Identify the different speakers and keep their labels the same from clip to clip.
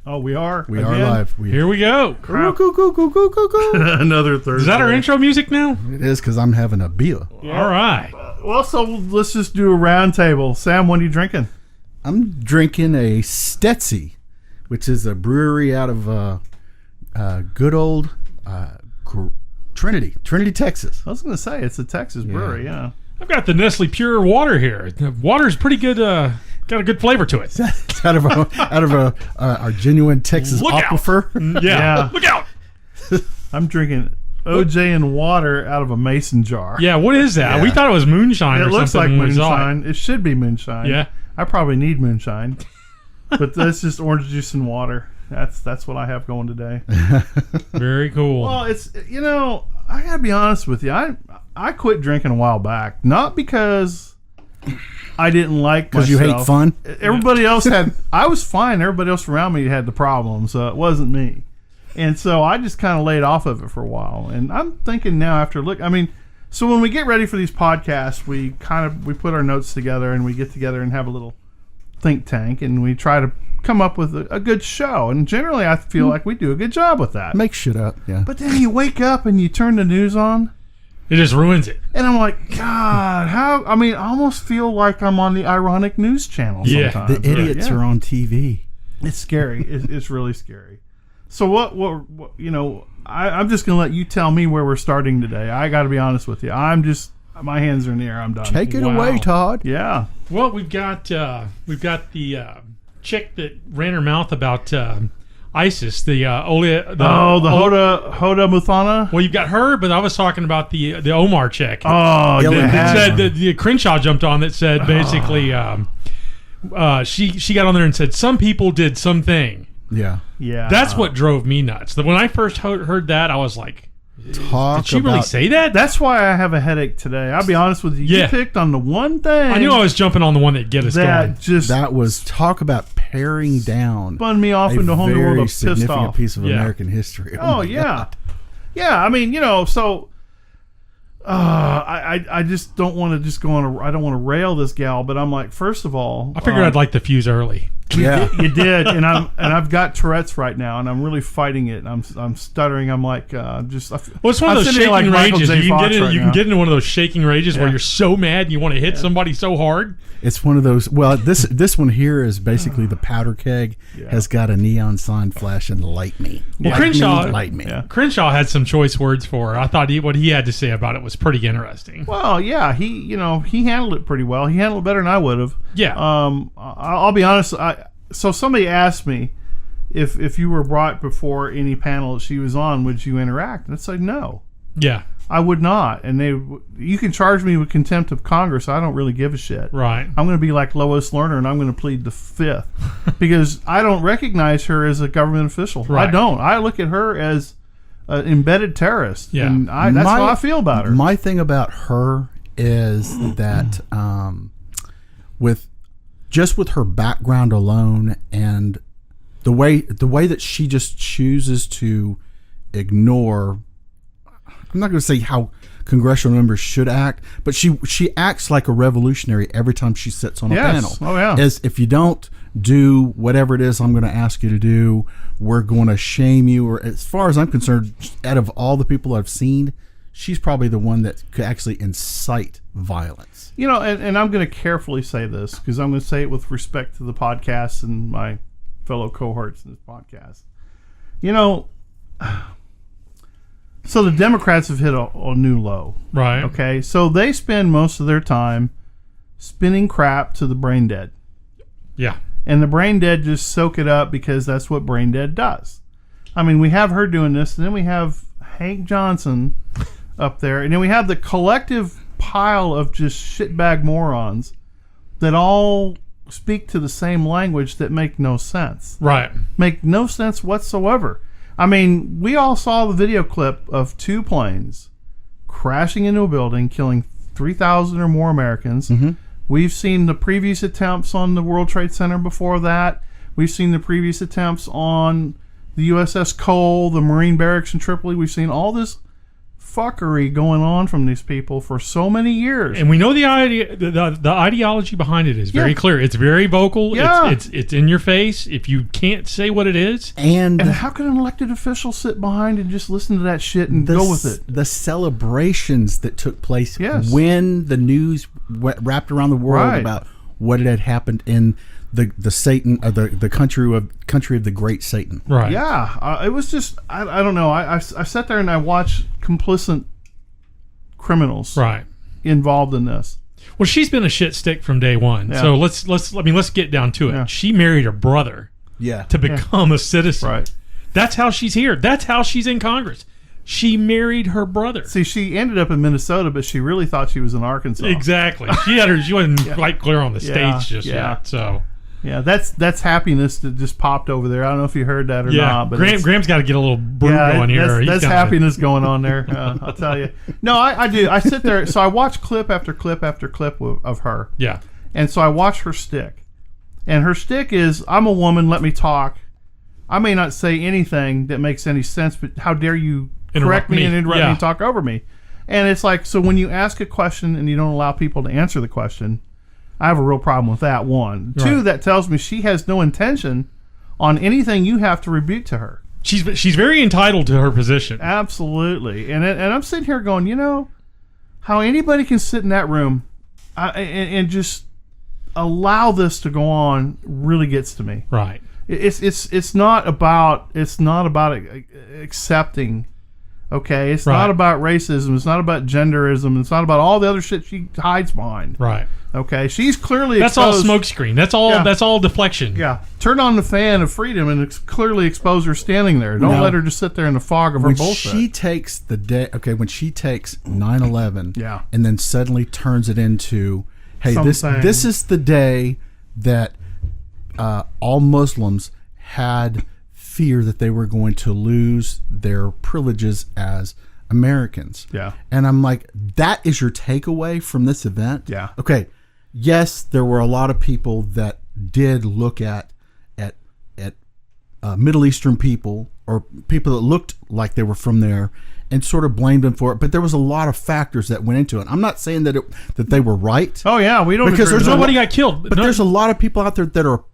Speaker 1: Oh, we are?
Speaker 2: We are live.
Speaker 3: Here we go.
Speaker 1: Another Thursday.
Speaker 3: Is that our intro music now?
Speaker 2: It is because I'm having a beer.
Speaker 3: Yeah. All right.
Speaker 1: Well, so let's just do a round table. Sam, what are you drinking?
Speaker 2: I'm drinking a Stetsi, which is a brewery out of good old Trinity, Texas.
Speaker 1: I was going to say, it's a Texas brewery, yeah.
Speaker 3: I've got the Nestle Pure Water here. The water's pretty good. Got a good flavor to it.
Speaker 2: It's out of our genuine Texas aquifer.
Speaker 3: Yeah. Look out.
Speaker 1: I'm drinking OJ and water out of a mason jar.
Speaker 3: Yeah, what is that?
Speaker 2: Yeah.
Speaker 3: We thought it was moonshine or something.
Speaker 1: It looks like
Speaker 3: when we saw
Speaker 1: moonshine. It should be moonshine.
Speaker 3: Yeah.
Speaker 1: I probably need moonshine. But that's just orange juice and water. That's what I have going today.
Speaker 3: Very cool.
Speaker 1: Well, it's, I got to be honest with you. I quit drinking a while back. Not because I didn't like myself.
Speaker 2: Because you hate fun?
Speaker 1: Everybody else I was fine. Everybody else around me had the problem, so it wasn't me. And so I just kind of laid off of it for a while. And I'm thinking now so when we get ready for these podcasts, we put our notes together and we get together and have a little think tank and we try to come up with a good show. And generally I feel like we do a good job with that.
Speaker 2: Make shit up, yeah.
Speaker 1: But then you wake up and you turn the news on.
Speaker 3: It just ruins it.
Speaker 1: And I'm like, God, I almost feel like I'm on the ironic news channel sometimes.
Speaker 2: The idiots are on TV.
Speaker 1: It's scary. It's really scary. So what I'm just going to let you tell me where we're starting today. I got to be honest with you. My hands are in the air. I'm done.
Speaker 2: Take it away, Todd.
Speaker 1: Yeah.
Speaker 3: Well, we've got the chick that ran her mouth about ISIS, the Hoda
Speaker 1: Muthana.
Speaker 3: Well, you've got her, but I was talking about the Omar chick.
Speaker 1: Oh,
Speaker 3: that said the Crenshaw jumped on that said basically she got on there and said some people did something.
Speaker 2: Yeah.
Speaker 3: That's what drove me nuts. When I first heard that, I was like, did she really say that?
Speaker 1: That's why I have a headache today. I'll be honest with you.
Speaker 3: Yeah.
Speaker 1: You picked on the one thing.
Speaker 3: I knew I was jumping on the one that get us going.
Speaker 2: That was talk about paring down.
Speaker 1: Spun me off into a whole new world of pissed off.
Speaker 2: A very significant piece of American history.
Speaker 1: Oh yeah. God. Yeah, so I just don't want to just go on I don't want to rail this gal, but I'm like, first of all,
Speaker 3: I figured I'd like the fuse early.
Speaker 1: Yeah, you did, and I've got Tourette's right now, and I'm really fighting it. I'm stuttering. I'm like just. Well,
Speaker 3: it's one of those shaking rages. You can get into one of those shaking rages where you're so mad and you want to hit somebody so hard.
Speaker 2: It's one of those. Well, this one here is basically the powder keg has got a neon sign flash and light me.
Speaker 3: Well,
Speaker 2: light me.
Speaker 3: Yeah. Crenshaw had some choice words for her. I thought what he had to say about it was pretty interesting.
Speaker 1: Well, yeah, he handled it pretty well. He handled it better than I would have.
Speaker 3: Yeah.
Speaker 1: I'll be honest. So somebody asked me if you were brought before any panel that she was on, would you interact? And it's like, no.
Speaker 3: Yeah.
Speaker 1: I would not. And you can charge me with contempt of Congress. I don't really give a shit.
Speaker 3: Right.
Speaker 1: I'm going to be like Lois Lerner, and I'm going to plead the fifth because I don't recognize her as a government official.
Speaker 3: Right. I
Speaker 1: don't. I look at her as an embedded terrorist.
Speaker 3: Yeah.
Speaker 1: And that's how I feel about her.
Speaker 2: My thing about her is that with her background alone and the way that she just chooses to ignore, I'm not going to say how congressional members should act, but she acts like a revolutionary every time she sits on a panel.
Speaker 1: Oh yeah.
Speaker 2: As if you don't do whatever it is I'm going to ask you to do, we're going to shame you. Or as far as I'm concerned, out of all the people I've seen, she's probably the one that could actually incite violence.
Speaker 1: And I'm going to carefully say this because I'm going to say it with respect to the podcast and my fellow cohorts in this podcast. So the Democrats have hit a new low.
Speaker 3: Right.
Speaker 1: Okay. So they spend most of their time spinning crap to the brain dead.
Speaker 3: Yeah.
Speaker 1: And the brain dead just soak it up because that's what brain dead does. I mean, we have her doing this, and then we have Hank Johnson up there, and then we have the collective pile of just shitbag morons that all speak to the same language that make no sense.
Speaker 3: Right.
Speaker 1: Make no sense whatsoever. I mean, we all saw the video clip of two planes crashing into a building, killing 3,000 or more Americans.
Speaker 2: Mm-hmm.
Speaker 1: We've seen the previous attempts on the World Trade Center before that. We've seen the previous attempts on the USS Cole, the Marine barracks in Tripoli. We've seen all this fuckery going on from these people for so many years.
Speaker 3: And we know the ideology behind it is very clear. It's very vocal.
Speaker 1: Yeah.
Speaker 3: It's in your face. If you can't say what it is.
Speaker 2: And
Speaker 1: how can an elected official sit behind and just listen to that shit and go with it?
Speaker 2: The celebrations that took place
Speaker 1: when
Speaker 2: the news wrapped around the world about what had happened in the Satan, the country of the great Satan.
Speaker 3: Right.
Speaker 1: Yeah. It was just, I don't know. I sat there and I watched complicit criminals involved in this.
Speaker 3: Well, she's been a shit stick from day one.
Speaker 1: Yeah.
Speaker 3: So let's get down to it.
Speaker 1: Yeah.
Speaker 3: She married her brother to become a citizen.
Speaker 1: Right.
Speaker 3: That's how she's here. That's how she's in Congress. She married her brother.
Speaker 1: See, she ended up in Minnesota, but she really thought she was in Arkansas.
Speaker 3: Exactly. She wasn't quite clear on the states just yet. So
Speaker 1: yeah, that's happiness that just popped over there. I don't know if you heard that or not. But
Speaker 3: Graham's got to get a little brew going here.
Speaker 1: That's happiness going on there. I'll tell you. No, I do. I sit there. So I watch clip after clip after clip of her.
Speaker 3: Yeah.
Speaker 1: And so I watch her stick. And her stick is, I'm a woman, let me talk. I may not say anything that makes any sense, but how dare you correct me and interrupt me and talk over me. And it's like, so when you ask a question and you don't allow people to answer the question, I have a real problem with that, one.
Speaker 3: Right.
Speaker 1: Two, that tells me she has no intention on anything you have to rebuke to her.
Speaker 3: She's very entitled to her position.
Speaker 1: Absolutely. And I'm sitting here going, how anybody can sit in that room and just allow this to go on really gets to me.
Speaker 3: Right.
Speaker 1: It's not about accepting. Okay, it's not about racism. It's not about genderism. It's not about all the other shit she hides behind.
Speaker 3: Right.
Speaker 1: Okay, she's clearly
Speaker 3: that's
Speaker 1: exposed.
Speaker 3: all smokescreen. That's all deflection.
Speaker 1: Yeah. Turn on the fan of freedom and clearly expose her standing there. Don't let her just sit there in the fog of her bullshit.
Speaker 2: When she takes 9/11, and then suddenly turns it into, hey, this is the day that all Muslims had fear that they were going to lose their privileges as Americans.
Speaker 1: Yeah.
Speaker 2: And I'm like, that is your takeaway from this event?
Speaker 1: Yeah.
Speaker 2: Okay. Yes, there were a lot of people that did look at Middle Eastern people or people that looked like they were from there and sort of blamed them for it. But there was a lot of factors that went into it. I'm not saying that they were right.
Speaker 1: Oh yeah, we don't,
Speaker 2: because there's
Speaker 3: nobody got killed.
Speaker 2: But there's a lot of people out there that are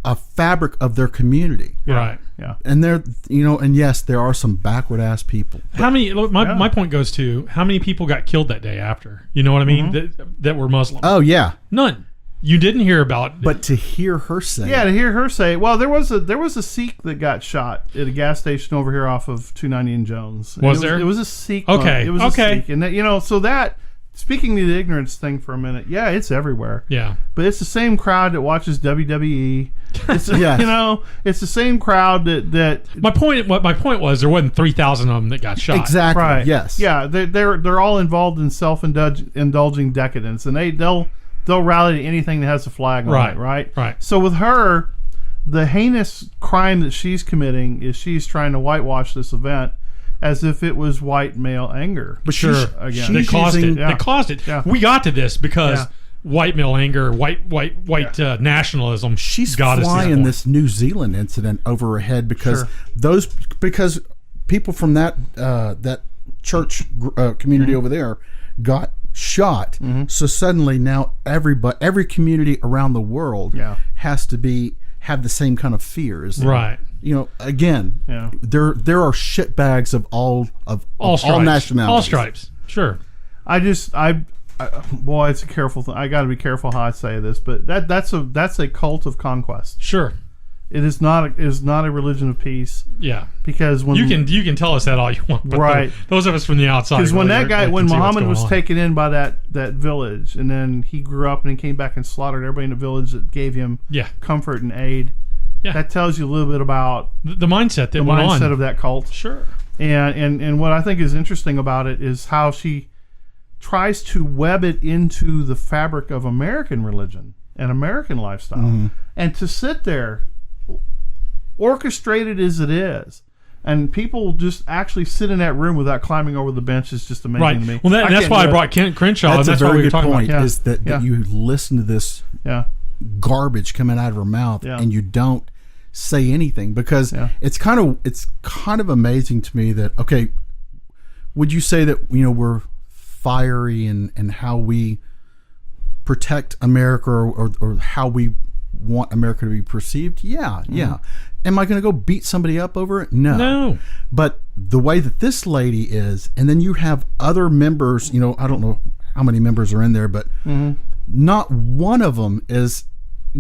Speaker 2: a fabric of their community.
Speaker 3: Right.
Speaker 1: Yeah.
Speaker 2: And and yes, there are some backward ass people.
Speaker 3: How many? My point goes to how many people got killed that day after. You know what I mean?
Speaker 1: Mm-hmm.
Speaker 3: That were Muslim.
Speaker 2: Oh yeah.
Speaker 3: None. You didn't hear about.
Speaker 2: But to hear her say,
Speaker 1: to hear her say, well, there was a Sikh that got shot at a gas station over here off of 290 and Jones. It was a Sikh.
Speaker 3: Okay.
Speaker 1: It was a Sikh, and that, so that. Speaking to the ignorance thing for a minute, it's everywhere.
Speaker 3: Yeah,
Speaker 1: but it's the same crowd that watches WWE. It's,
Speaker 2: yes.
Speaker 1: It's the same crowd that.
Speaker 3: My point was there wasn't 3,000 of them that got shot.
Speaker 2: Exactly.
Speaker 1: Right.
Speaker 2: Yes.
Speaker 1: Yeah, they're all involved in self-indulging decadence, and they'll rally to anything that has a flag on it. Right.
Speaker 3: Right.
Speaker 1: So with her, the heinous crime that she's committing is she's trying to whitewash this event as if it was white male anger.
Speaker 2: But
Speaker 1: again,
Speaker 3: they caused it.
Speaker 1: Yeah.
Speaker 3: They caused it.
Speaker 1: Yeah.
Speaker 3: We got to this because white male anger, white nationalism.
Speaker 2: She's
Speaker 3: got
Speaker 2: flying
Speaker 3: us
Speaker 2: this New Zealand incident over her head because people from that church community over there got shot. Mm-hmm. So suddenly now every community around the world has to have the same kind of fears.
Speaker 3: Right.
Speaker 2: Again, there are shitbags of all nationalities,
Speaker 3: all stripes. Sure.
Speaker 1: Boy, it's a careful thing. I got to be careful how I say this, but that's a cult of conquest.
Speaker 3: Sure.
Speaker 1: It is not a religion of peace.
Speaker 3: Yeah.
Speaker 1: Because when
Speaker 3: you can tell us that all you want, but those of us from the outside.
Speaker 1: Because when Muhammad was taken in by that village, and then he grew up and he came back and slaughtered everybody in the village that gave him comfort and aid. Yeah. That tells you a little bit about
Speaker 3: the mindset
Speaker 1: of that cult.
Speaker 3: Sure.
Speaker 1: And what I think is interesting about it is how she tries to web it into the fabric of American religion and American lifestyle. Mm-hmm. And to sit there, orchestrated as it is, and people just actually sit in that room without climbing over the bench is just amazing to me.
Speaker 3: Well, that's why I brought Kent Crenshaw.
Speaker 2: That's
Speaker 3: and that's
Speaker 2: a very
Speaker 3: why we were
Speaker 2: good
Speaker 3: talking
Speaker 2: point.
Speaker 3: about.
Speaker 2: Is that you listen to this garbage coming out of her mouth and you don't say anything because it's kind of amazing to me that would you say that we're fiery in how we protect America or how we want America to be perceived? Yeah. Am I going to go beat somebody up over it? No. But the way that this lady is, and then you have other members, I don't know how many members are in there, but not one of them is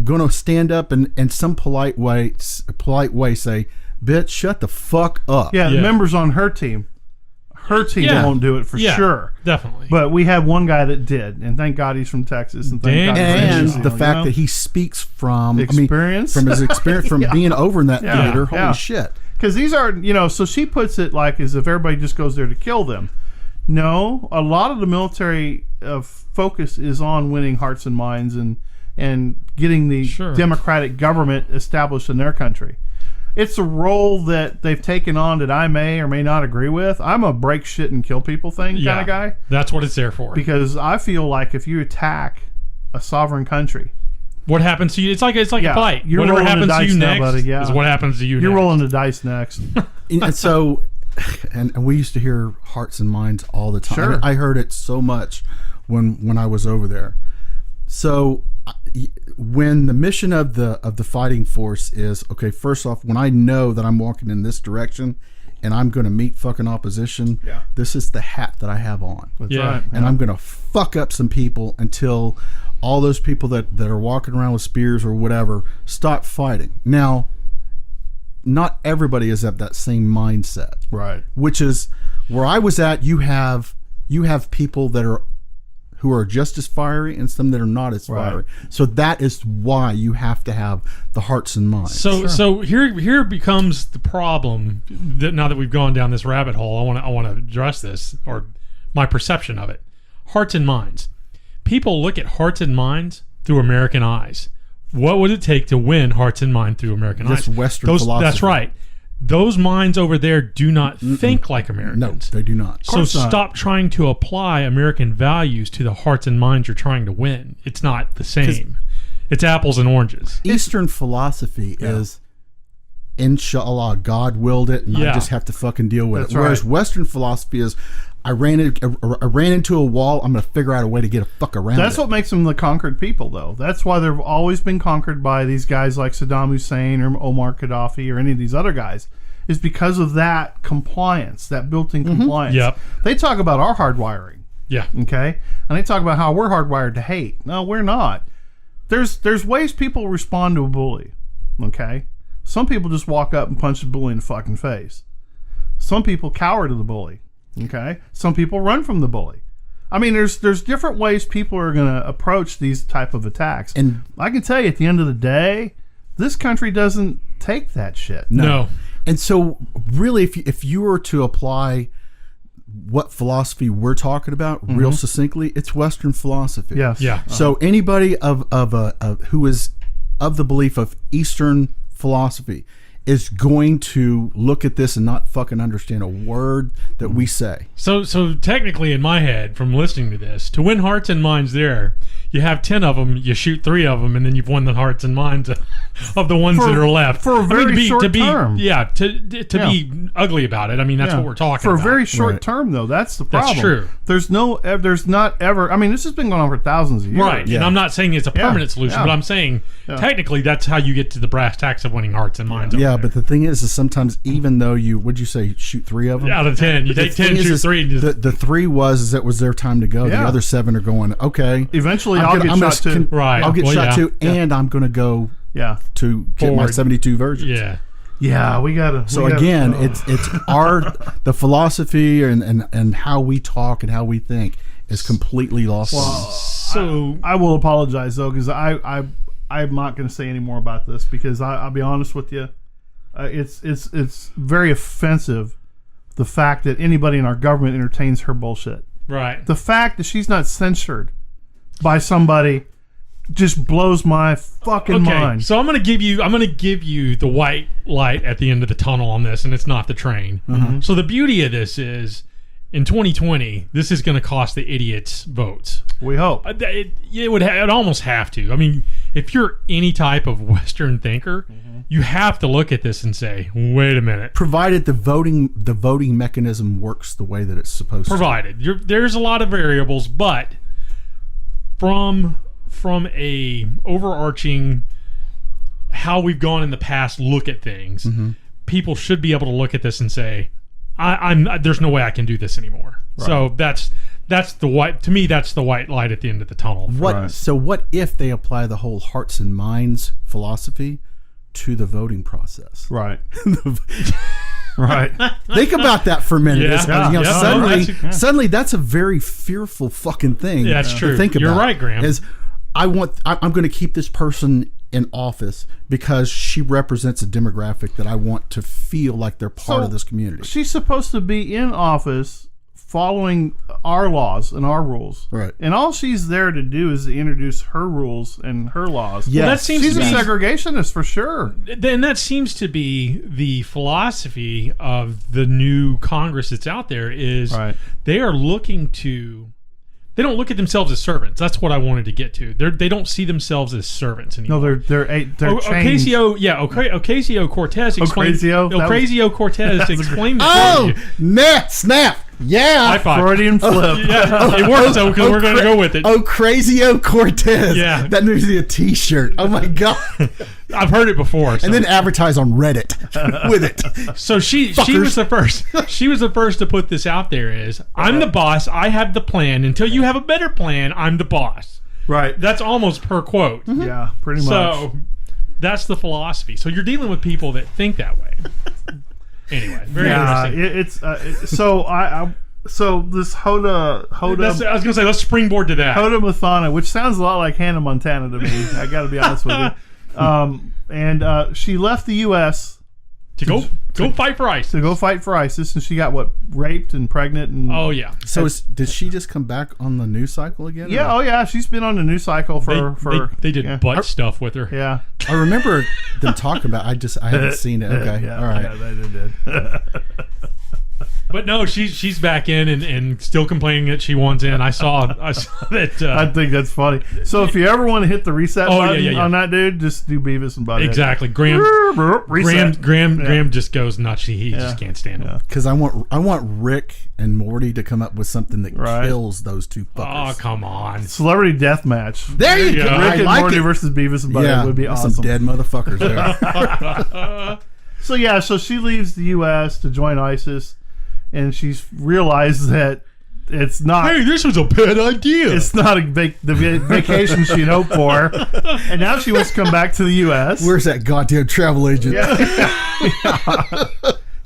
Speaker 2: going to stand up and in some polite way say, bitch, shut the fuck up.
Speaker 1: Yeah, the members on her team won't do it for sure.
Speaker 3: Definitely.
Speaker 1: But we had one guy that did, and thank God he's from Texas. And thank God
Speaker 2: the fact that he speaks from
Speaker 1: experience,
Speaker 2: from his experience, from being over in that theater. Holy shit!
Speaker 1: Because these are, so she puts it like as if everybody just goes there to kill them. No, a lot of the military focus is on winning hearts and minds and getting the democratic government established in their country. It's a role that they've taken on that I may or may not agree with. I'm a break shit and kill people thing kind of guy.
Speaker 3: That's what it's there for.
Speaker 1: Because I feel like if you attack a sovereign country,
Speaker 3: what happens to you? It's like a fight. Whatever happens to you next is what happens to you.
Speaker 1: You're rolling the dice next.
Speaker 2: And so, and we used to hear hearts and minds all the time.
Speaker 1: Sure.
Speaker 2: I heard it so much when I was over there. So when the mission of the fighting force is, okay, first off, when I know that I'm walking in this direction and I'm going to meet fucking opposition, this is the hat that I have on.
Speaker 1: That's right.
Speaker 2: And I'm going to fuck up some people until all those people that are walking around with spears or whatever stop fighting. Now, not everybody is of that same mindset.
Speaker 1: Right.
Speaker 2: Which is where I was at. You have people who are just as fiery and some that are not as fiery. So that is why you have to have the hearts and minds.
Speaker 3: So here becomes the problem that now that we've gone down this rabbit hole, I want to address this, or my perception of it. Hearts and minds. People look at hearts and minds through American eyes. What would it take to win hearts and minds through American eyes?
Speaker 2: That's Western philosophy.
Speaker 3: That's right. Those minds over there do not think like Americans.
Speaker 2: No, they do not.
Speaker 3: So stop trying to apply American values to the hearts and minds you're trying to win. It's not the same. It's apples and oranges.
Speaker 2: Eastern philosophy is, inshallah, God willed it, and I just have to fucking deal with it. Whereas Western philosophy is, I ran into a wall, I'm going to figure out a way to get a fuck around
Speaker 1: That's what makes them the conquered people, though. That's why they've always been conquered by these guys like Saddam Hussein or Omar Gaddafi or any of these other guys, is because of that compliance, that built-in compliance.
Speaker 3: Yep.
Speaker 1: They talk about our hardwiring.
Speaker 3: Yeah.
Speaker 1: Okay? And they talk about how we're hardwired to hate. No, we're not. There's ways people respond to a bully. Okay? Some people just walk up and punch the bully in the fucking face. Some people cower to the bully. Okay, some people run from the bully. I mean, there's different ways people are going to approach these type of attacks. And I can tell you, at the end of the day, this country doesn't take that shit.
Speaker 3: No.
Speaker 2: And so, really, if you were to apply what philosophy we're talking about real succinctly, it's Western philosophy.
Speaker 1: Yes.
Speaker 3: Yeah.
Speaker 2: So anybody who is of the belief of Eastern philosophy is going to look at this and not fucking understand a word that we say.
Speaker 3: So technically, in my head, from listening to this, to win hearts and minds there, you have 10 of them, you shoot 3 of them, and then you've won the hearts and minds of the ones that are left.
Speaker 1: For a very short term.
Speaker 3: Yeah, to be ugly about it. I mean, that's what we're talking about.
Speaker 1: For a very short term, though, that's the problem.
Speaker 3: That's true.
Speaker 1: There's not ever, I mean, this has been going on for thousands of years.
Speaker 3: Right, and I'm not saying it's a permanent solution, but I'm saying technically that's how you get to the brass tacks of winning hearts and minds.
Speaker 2: Yeah, but the thing is sometimes even though would you say shoot 3 of them?
Speaker 3: Out of 10. You take 10, shoot 3.
Speaker 2: The 3 was their time to go. The other 7 are going, okay.
Speaker 1: Eventually I'll get shot too.
Speaker 3: Right.
Speaker 2: I'll get shot too, and I'm going to go to get my 72 virgins.
Speaker 3: Yeah.
Speaker 1: Yeah, we gotta.
Speaker 2: So again, it's the philosophy and how we talk and how we think is completely lost.
Speaker 1: Well, so I will apologize though, because I'm not going to say any more about this, because I'll be honest with you, it's very offensive, the fact that anybody in our government entertains her bullshit.
Speaker 3: Right.
Speaker 1: The fact that she's not censored by somebody just blows my fucking mind.
Speaker 3: So I'm gonna give you the white light at the end of the tunnel on this, and it's not the train. So the beauty of this is, in 2020, this is going to cost the idiots votes.
Speaker 1: We hope.
Speaker 3: It would almost have to. I mean, if you're any type of Western thinker, you have to look at this and say, wait a minute.
Speaker 2: Provided the voting mechanism works the way that it's supposed to.
Speaker 3: There's a lot of variables, but from a overarching how we've gone in the past look at things, people should be able to look at this and say, there's no way I can do this anymore. Right. So that's the white, to me, that's the white light at the end of the tunnel.
Speaker 2: So what if they apply the whole hearts and minds philosophy to the voting process?
Speaker 1: Right. Right.
Speaker 2: Think about that for a minute.
Speaker 3: Yeah.
Speaker 2: Suddenly that's a very fearful fucking thing.
Speaker 3: Yeah, that's true.
Speaker 2: To think about.
Speaker 3: You're right, Graham.
Speaker 2: I'm going to keep this person in office because she represents a demographic that I want to feel like they're part of this community.
Speaker 1: She's supposed to be in office following our laws and our rules.
Speaker 2: Right.
Speaker 1: And all she's there to do is to introduce her rules and her laws.
Speaker 2: Yes.
Speaker 3: Well, that seems
Speaker 1: she's
Speaker 3: to
Speaker 1: a
Speaker 3: be,
Speaker 1: segregationist for sure.
Speaker 3: And that seems to be the philosophy of the new Congress that's out there is they are looking to... They don't look at themselves as servants. That's what I wanted to get to. They don't see themselves as servants anymore.
Speaker 1: No, they're changed.
Speaker 3: O-Crazio Cortez explained. O-Crazio Cortez explained.
Speaker 2: Snap! Yeah,
Speaker 3: high five.
Speaker 1: Freudian flip.
Speaker 3: Yeah, it works though because we're going to go with it.
Speaker 2: O-Crazio Cortez.
Speaker 3: Yeah,
Speaker 2: that needs to be a T-shirt. Oh my god,
Speaker 3: I've heard it before.
Speaker 2: And then advertise on Reddit with it.
Speaker 3: So she was the first. She was the first to put this out there. I'm the boss. I have the plan. Until you have a better plan, I'm the boss.
Speaker 1: Right.
Speaker 3: That's almost per quote.
Speaker 1: Mm-hmm. Yeah, pretty much.
Speaker 3: So that's the philosophy. So you're dealing with people that think that way. Anyway, very interesting.
Speaker 1: So this Hoda
Speaker 3: I was gonna say let's springboard to that.
Speaker 1: Hoda Muthana, which sounds a lot like Hannah Montana to me. I got to be honest with you. And she left the U.S.
Speaker 3: to go fight for ISIS.
Speaker 1: To go fight for ISIS, and she got raped and pregnant and
Speaker 2: So did she just come back on the news cycle again?
Speaker 1: Yeah. Oh yeah, she's been on the news cycle for
Speaker 3: they did butt stuff with her.
Speaker 1: Yeah.
Speaker 2: I remember them talking about. I haven't seen it. Okay.
Speaker 1: Yeah,
Speaker 2: all right.
Speaker 1: Yeah, they did.
Speaker 3: But no, she's back in and still complaining that she wants in. I saw that.
Speaker 1: I think that's funny. So if you ever want to hit the reset button on that dude, just do Beavis and Butthead.
Speaker 3: Exactly. Graham just goes nuts. He just can't stand him.
Speaker 2: Because I want Rick and Morty to come up with something that kills those two fuckers.
Speaker 3: Oh, come on.
Speaker 1: Celebrity death match.
Speaker 2: There you go.
Speaker 1: Rick and Morty versus Beavis and Butthead would be awesome.
Speaker 2: Some dead motherfuckers there.
Speaker 1: So she leaves the U.S. to join ISIS. And she's realized that it's not...
Speaker 3: Hey, this was a bad idea.
Speaker 1: It's not the vacation she'd hoped for. And now she wants to come back to the U.S.
Speaker 2: Where's that goddamn travel agent?
Speaker 1: Yeah.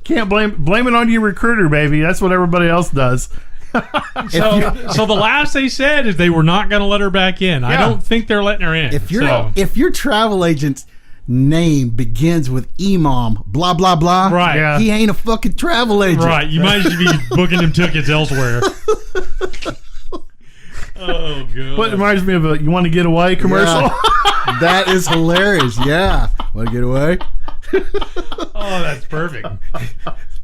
Speaker 1: Can't blame it on your recruiter, baby. That's what everybody else does.
Speaker 3: So the last they said is they were not going to let her back in. I don't think they're letting her in.
Speaker 2: If your travel agent's name begins with Imam, blah blah blah.
Speaker 3: Right. Yeah.
Speaker 2: He ain't a fucking travel agent.
Speaker 3: Right. You might just be booking him tickets elsewhere. Oh god.
Speaker 1: What reminds me of a "You Want to Get Away" commercial.
Speaker 2: Yeah. That is hilarious. Yeah. Want to get away?
Speaker 3: Oh, that's perfect.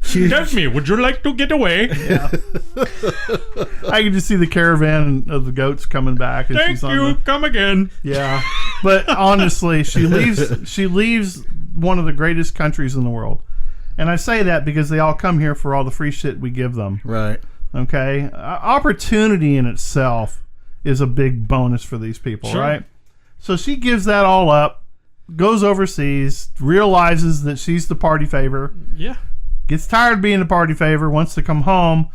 Speaker 3: Excuse me, would you like to get away?
Speaker 1: Yeah. I can just see the caravan of the goats coming back. And
Speaker 3: Thank you. Come again.
Speaker 1: Yeah. But honestly, she leaves one of the greatest countries in the world. And I say that because they all come here for all the free shit we give them.
Speaker 2: Right.
Speaker 1: Okay? Opportunity in itself is a big bonus for these people, right? So she gives that all up, goes overseas, realizes that she's the party favor.
Speaker 3: Yeah.
Speaker 1: Gets tired of being the party favor, wants to come home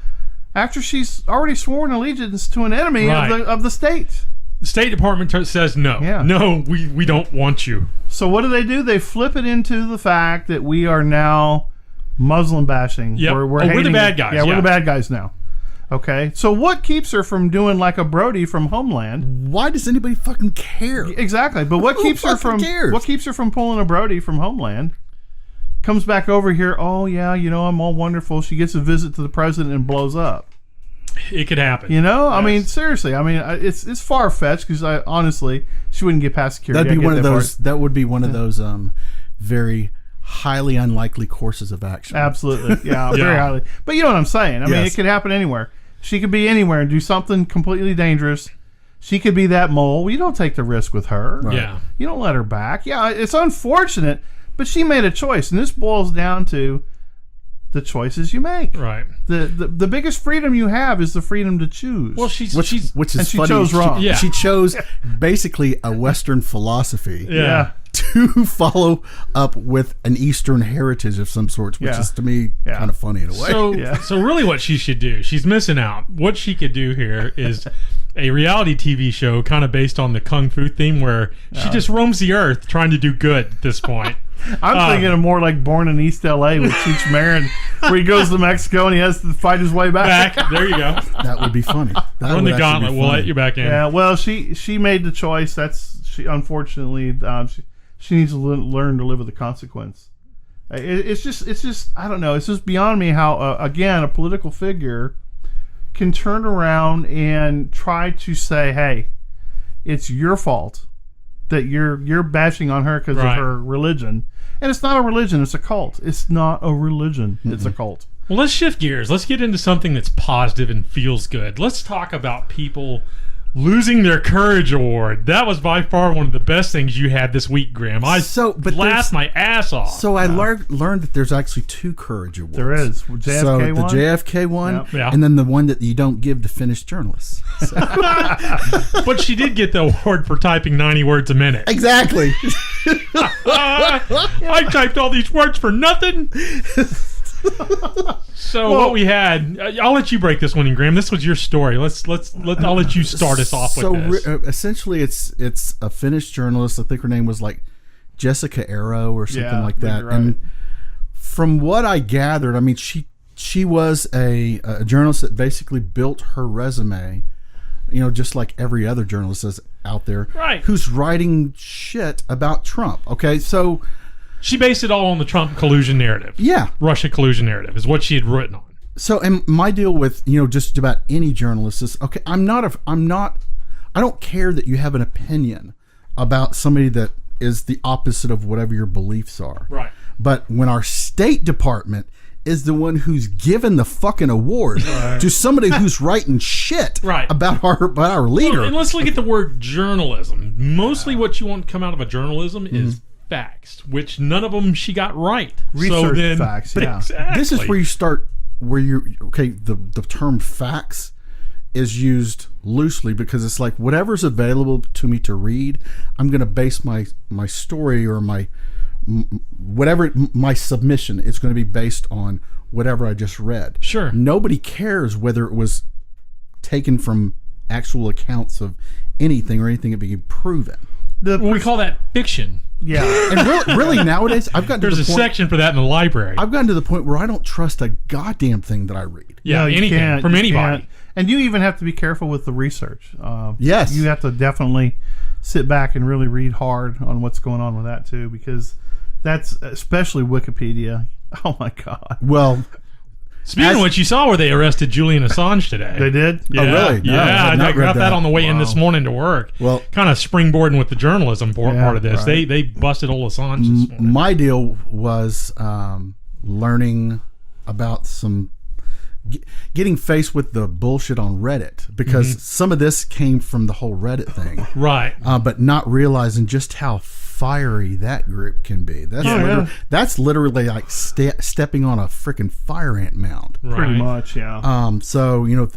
Speaker 1: after she's already sworn allegiance to an enemy of the state.
Speaker 3: The State Department says no. Yeah. No, we don't want you.
Speaker 1: So what do? They flip it into the fact that we are now Muslim bashing.
Speaker 3: Yep. We're the bad guys.
Speaker 1: Yeah, we're the bad guys now. Okay. So what keeps her from doing like a Brody from Homeland?
Speaker 2: Why does anybody fucking care?
Speaker 1: Exactly. But what keeps her from pulling a Brody from Homeland? Comes back over here. Oh yeah, I'm all wonderful. She gets a visit to the president and blows up.
Speaker 3: It could happen.
Speaker 1: Yes. I mean, seriously. I mean, it's far fetched because honestly, she wouldn't get past security.
Speaker 2: That'd be one of those. That would be one of those very highly unlikely courses of action.
Speaker 1: Absolutely, yeah, very highly. But you know what I'm saying. I mean, it could happen anywhere. She could be anywhere and do something completely dangerous. she could be that mole. You don't take the risk with her.
Speaker 2: Right.
Speaker 3: Yeah.
Speaker 1: You don't let her back. Yeah, it's unfortunate, but she made a choice, and this boils down to the choices you make.
Speaker 3: Right.
Speaker 1: The biggest freedom you have is the freedom to choose.
Speaker 3: Well, she's
Speaker 2: which is
Speaker 1: and she
Speaker 2: funny.
Speaker 1: chose wrong.
Speaker 3: Yeah.
Speaker 2: She chose basically a Western philosophy
Speaker 3: yeah.
Speaker 2: to follow up with an Eastern heritage of some sort, which
Speaker 1: Yeah.
Speaker 2: is to me
Speaker 1: Yeah.
Speaker 2: kind of funny in a way.
Speaker 3: So,
Speaker 1: Yeah.
Speaker 3: so really, what she should do? She's missing out. What she could do here is a reality TV show, kind of based on the kung fu theme, where she just roams the earth trying to do good at this point.
Speaker 1: I'm thinking of more like Born in East L.A. with Cheech Marin, where he goes to Mexico and he has to fight his way back.
Speaker 3: There you go.
Speaker 2: That would be funny. That
Speaker 3: Run
Speaker 2: would
Speaker 3: the
Speaker 2: actually
Speaker 3: gauntlet.
Speaker 2: be
Speaker 3: We'll
Speaker 2: funny.
Speaker 3: let you back in.
Speaker 1: Yeah, well, she made the choice. Unfortunately, she needs to learn to live with the consequence. It's just I don't know. It's just beyond me how again a political figure can turn around and try to say, "Hey, it's your fault that you're bashing on her because
Speaker 3: Right.
Speaker 1: of her religion." And it's not a religion; it's a cult. It's not a religion; it's a cult.
Speaker 3: Well, let's shift gears. Let's get into something that's positive and feels good. Let's talk about people losing their Courage Award. That was by far one of the best things you had this week, Graham. I
Speaker 2: but
Speaker 3: laughed my ass off.
Speaker 2: So I learned that there's actually 2 Courage Awards.
Speaker 1: There is JFK
Speaker 2: so the
Speaker 1: one.
Speaker 2: JFK one,
Speaker 1: Yep.
Speaker 3: Yeah.
Speaker 2: and then the one that you don't give to finished journalists. So.
Speaker 3: But she did get the award for typing 90 words a minute.
Speaker 2: Exactly.
Speaker 3: I typed all these words for nothing. So what we had, I'll let you break this one in, Graham. This was your story. I'll let you start us off with this.
Speaker 2: Essentially, it's a Finnish journalist. I think her name was like Jessica Arrow or something
Speaker 1: Yeah,
Speaker 2: like that.
Speaker 1: you're right.
Speaker 2: And from what I gathered, I mean, she was a journalist that basically built her resume. You know, just like every other journalist is out there,
Speaker 3: Right.
Speaker 2: who's writing shit about Trump. Okay, so
Speaker 3: She based it all on the Trump collusion narrative.
Speaker 2: yeah.
Speaker 3: Russia collusion narrative is what she had written on.
Speaker 2: So, and my deal with, you know, just about any journalist is, okay, I don't care that you have an opinion about somebody that is the opposite of whatever your beliefs are.
Speaker 3: Right.
Speaker 2: But when our State Department is the one who's given the fucking award to somebody who's writing shit
Speaker 3: Right.
Speaker 2: about our leader.
Speaker 3: Well, and let's look at the word journalism. Mostly what you want to come out of a journalism is facts, which none of them she got right.
Speaker 1: Research facts, yeah.
Speaker 3: Exactly.
Speaker 2: This is where you start, the term facts is used loosely because it's like whatever's available to me to read, I'm going to base my story or my submission is going to be based on whatever I just read.
Speaker 3: Sure.
Speaker 2: Nobody cares whether it was taken from actual accounts of anything or anything that being proven.
Speaker 3: we call that fiction.
Speaker 1: Yeah.
Speaker 2: And really nowadays, I've gotten
Speaker 3: There's
Speaker 2: to
Speaker 3: a
Speaker 2: the point.
Speaker 3: section for that in the library.
Speaker 2: I've gotten to the point where I don't trust a goddamn thing that I read.
Speaker 3: Yeah,
Speaker 1: No, you
Speaker 3: anything
Speaker 1: can't.
Speaker 3: from
Speaker 1: You
Speaker 3: anybody.
Speaker 1: can't. And you even have to be careful with the research.
Speaker 2: Yes.
Speaker 1: You have to definitely sit back and really read hard on what's going on with that too, because that's especially Wikipedia. Oh my God.
Speaker 2: Well,
Speaker 3: Speaking of which, you saw where they arrested Julian Assange today.
Speaker 1: They did?
Speaker 3: Yeah,
Speaker 2: Oh, really? No, I
Speaker 3: yeah,
Speaker 2: had not
Speaker 3: I got
Speaker 2: read
Speaker 3: that
Speaker 2: that.
Speaker 3: on the way in this morning to work.
Speaker 2: Well-
Speaker 3: kind of springboarding with the journalism part of this.
Speaker 1: right.
Speaker 3: They busted old Assange this morning.
Speaker 2: my deal was learning about getting faced with the bullshit on Reddit because some of this came from the whole Reddit thing,
Speaker 3: Right.
Speaker 2: but not realizing just how fiery that group can be. That's
Speaker 3: Yeah.
Speaker 2: that's literally like stepping on a freaking fire ant mound.
Speaker 1: Pretty
Speaker 3: Right.
Speaker 1: much, yeah.
Speaker 2: So you know,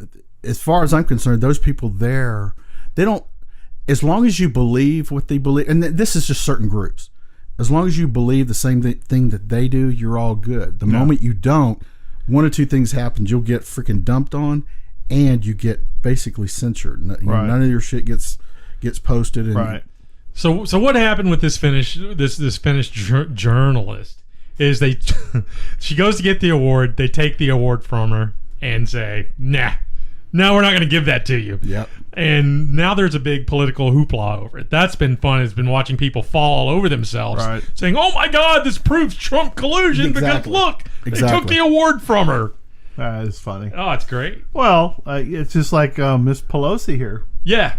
Speaker 2: as far as I'm concerned, those people there, they don't. As long as you believe what they believe, and this is just certain groups. As long as you believe the same thing that they do, you're all good. The moment you don't, one or two things happens. You'll get freaking dumped on, and you get basically censored.
Speaker 1: Right.
Speaker 2: None of your shit gets posted. And
Speaker 1: Right.
Speaker 3: So what happened with this Finnish journalist is she goes to get the award. They take the award from her and say, "Nah, no, we're not going to give that to you."
Speaker 2: Yep.
Speaker 3: And now there's a big political hoopla over it. That's been fun. It's been watching people fall all over themselves,
Speaker 1: Right.
Speaker 3: saying, "Oh my God, this proves Trump collusion
Speaker 2: Exactly.
Speaker 3: because look, they took
Speaker 2: Exactly.
Speaker 3: the award from her."
Speaker 1: That is funny.
Speaker 3: Oh, it's great.
Speaker 1: Well, it's just like Miss Pelosi here.
Speaker 3: Yeah,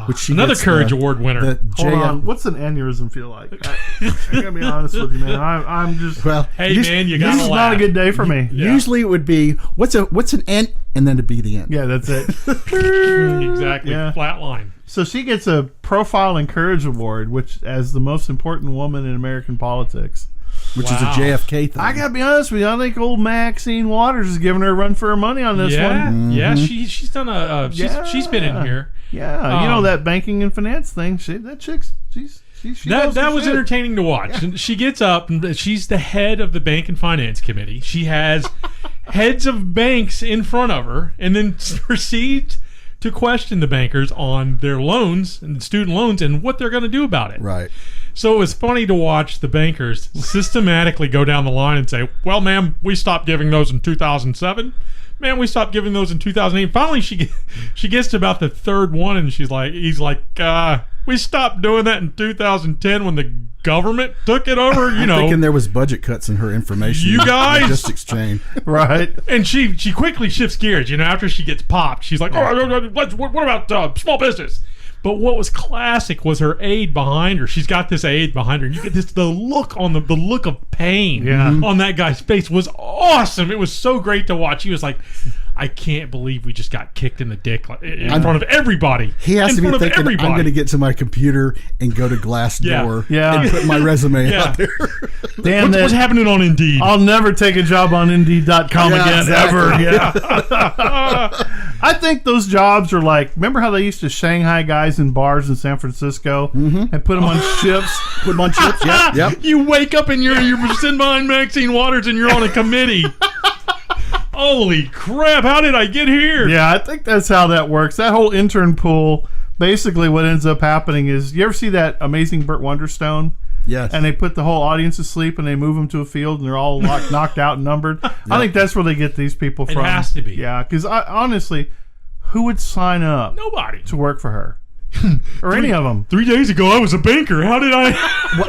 Speaker 2: Which she
Speaker 3: another
Speaker 2: gets
Speaker 3: Courage Award winner.
Speaker 2: The
Speaker 1: Hold
Speaker 2: JF
Speaker 1: on. What's an aneurysm feel like? I gotta be honest with you, man. I'm just.
Speaker 2: Well,
Speaker 3: Hey man, you
Speaker 1: this
Speaker 3: gotta
Speaker 1: is
Speaker 3: laugh.
Speaker 1: not a good day for me.
Speaker 3: Yeah.
Speaker 2: usually it would be what's an end, and then to be the end.
Speaker 1: Yeah, that's it.
Speaker 3: Exactly.
Speaker 1: Yeah.
Speaker 3: Flat line.
Speaker 1: So she gets a Profile and Courage Award, which as the most important woman in American politics.
Speaker 2: Which is a JFK thing.
Speaker 1: I gotta be honest with you. I think old Maxine Waters is giving her a run for her money on this one.
Speaker 3: Yeah, she's done she's been in here.
Speaker 1: Yeah, you know that banking and finance thing. That chick's she
Speaker 3: that was
Speaker 1: shit.
Speaker 3: entertaining to watch. And she gets up and she's the head of the bank and finance committee. She has heads of banks in front of her, and then proceeds to question the bankers on their loans and student loans and what they're going to do about it.
Speaker 2: Right.
Speaker 3: So it was funny to watch the bankers systematically go down the line and say, well, ma'am, we stopped giving those in 2007. Man, we stopped giving those in 2008. Finally, she gets to about the third one, and he's like, we stopped doing that in 2010 when the government took it over. I'm
Speaker 2: thinking there was budget cuts in her information.
Speaker 3: You guys,
Speaker 2: logistics chain,
Speaker 1: right?
Speaker 3: And she quickly shifts gears. After she gets popped, she's like, what about small business? But what was classic was her aide behind her. She's got this aide behind her. And you get the look on the look of pain on that guy's face was awesome. It was so great to watch. He was like, I can't believe we just got kicked in the dick in front of everybody.
Speaker 2: He has to be thinking,
Speaker 3: everybody.
Speaker 2: I'm going to get to my computer and go to Glassdoor and put my resume out there.
Speaker 1: Damn,
Speaker 3: what's happening on Indeed?
Speaker 1: I'll never take a job on Indeed.com again, ever. Yeah. I think those jobs are like, remember how they used to Shanghai guys in bars in San Francisco and put them on ships?
Speaker 2: Put them on ships, yep.
Speaker 3: You wake up and you're sitting behind Maxine Waters and you're on a committee. Holy crap, how did I get here?
Speaker 1: Yeah, I think that's how that works. That whole intern pool, basically what ends up happening is, you ever see that Amazing Burt Wonderstone?
Speaker 2: Yes.
Speaker 1: And they put the whole audience to sleep and they move them to a field and they're all knocked out and numbered. Yep. I think that's where they get these people from.
Speaker 3: It has to be.
Speaker 1: Yeah, because honestly, who would sign up
Speaker 3: Nobody
Speaker 1: to work for her? Or any of them.
Speaker 3: 3 days ago, I was a banker. How did I?
Speaker 2: Well,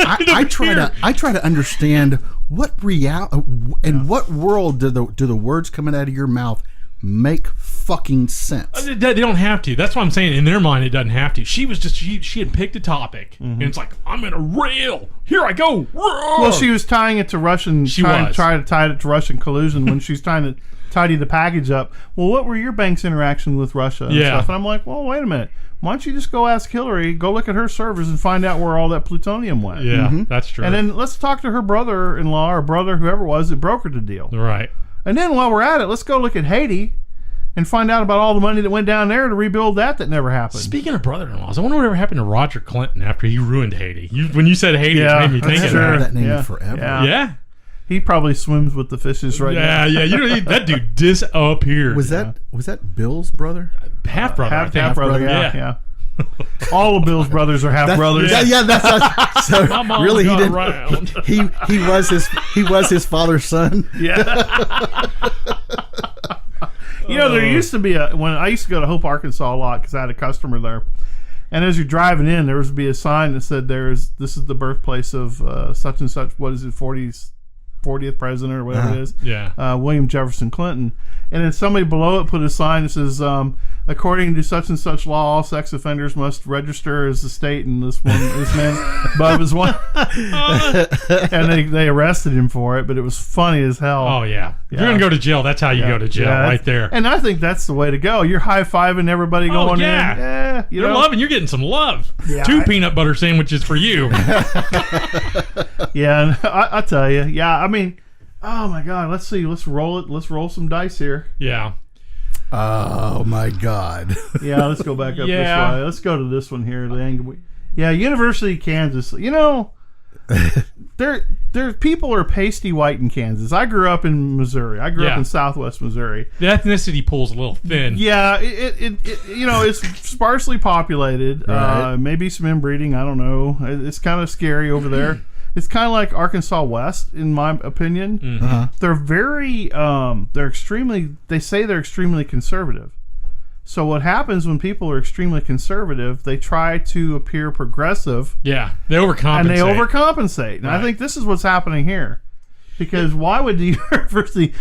Speaker 2: I try to understand what in what world do the words coming out of your mouth make fucking sense.
Speaker 3: They don't have to. That's what I'm saying. In their mind, it doesn't have to. She was just she had picked a topic, and it's like, I'm gonna rail. Here I go. Roar!
Speaker 1: Well, she was tying it to Russian. Trying to tie it to Russian collusion when she's trying to tidy the package up. Well, what were your bank's interaction with Russia and stuff? And I'm like, well, wait a minute. Why don't you just go ask Hillary, go look at her servers and find out where all that plutonium went?
Speaker 3: Yeah, that's true.
Speaker 1: And then let's talk to her brother-in-law or brother, whoever it was, that brokered the deal.
Speaker 3: Right.
Speaker 1: And then while we're at it, let's go look at Haiti and find out about all the money that went down there to rebuild that never happened.
Speaker 3: Speaking of brother-in-laws, I wonder whatever happened to Roger Clinton after he ruined Haiti. When you said Haiti, it made me think of
Speaker 2: that name forever.
Speaker 3: Yeah.
Speaker 1: He probably swims with the fishes now.
Speaker 3: Yeah. That dude disappeared.
Speaker 2: Was that Bill's brother?
Speaker 3: Half brother.
Speaker 1: Half brother. Yeah. All of Bill's brothers are half brothers.
Speaker 2: Yeah, that's so.
Speaker 3: My mom
Speaker 2: really,
Speaker 3: got
Speaker 2: he didn't.
Speaker 3: Around.
Speaker 2: He was his father's son.
Speaker 1: Yeah. There used to be when I used to go to Hope, Arkansas a lot because I had a customer there, and as you're driving in, there was be a sign that said, "This is the birthplace of such and such. What is it? 40th president or whatever it is.
Speaker 3: Yeah.
Speaker 1: William Jefferson Clinton." And then somebody below it put a sign that says, according to such and such law, all sex offenders must register as the state, and this man above is one. And they arrested him for it, but it was funny as hell.
Speaker 3: Oh, yeah. If you're going to go to jail, that's how you go to jail, right there.
Speaker 1: And I think that's the way to go. You're high-fiving everybody going in. Yeah.
Speaker 3: You're loving, you're getting some love. Yeah, 2 peanut butter sandwiches for you.
Speaker 1: Yeah, and I tell you, I mean, oh my God, let's see, let's roll it. Let's roll some dice here.
Speaker 3: Yeah.
Speaker 2: Oh my God.
Speaker 1: Yeah, let's go back up this way. Let's go to this one here. University of Kansas. There people are pasty white in Kansas. I grew up in Missouri. I grew up in Southwest Missouri.
Speaker 3: The ethnicity pool's a little thin.
Speaker 1: Yeah, it's sparsely populated.
Speaker 2: Right.
Speaker 1: Maybe some inbreeding. I don't know. It's kind of scary over there. It's kind of like Arkansas West, in my opinion.
Speaker 3: Mm-hmm.
Speaker 1: They're very, they say they're extremely conservative. So what happens when people are extremely conservative, they try to appear progressive.
Speaker 3: Yeah, they overcompensate.
Speaker 1: And I think this is what's happening here. Because why would the university...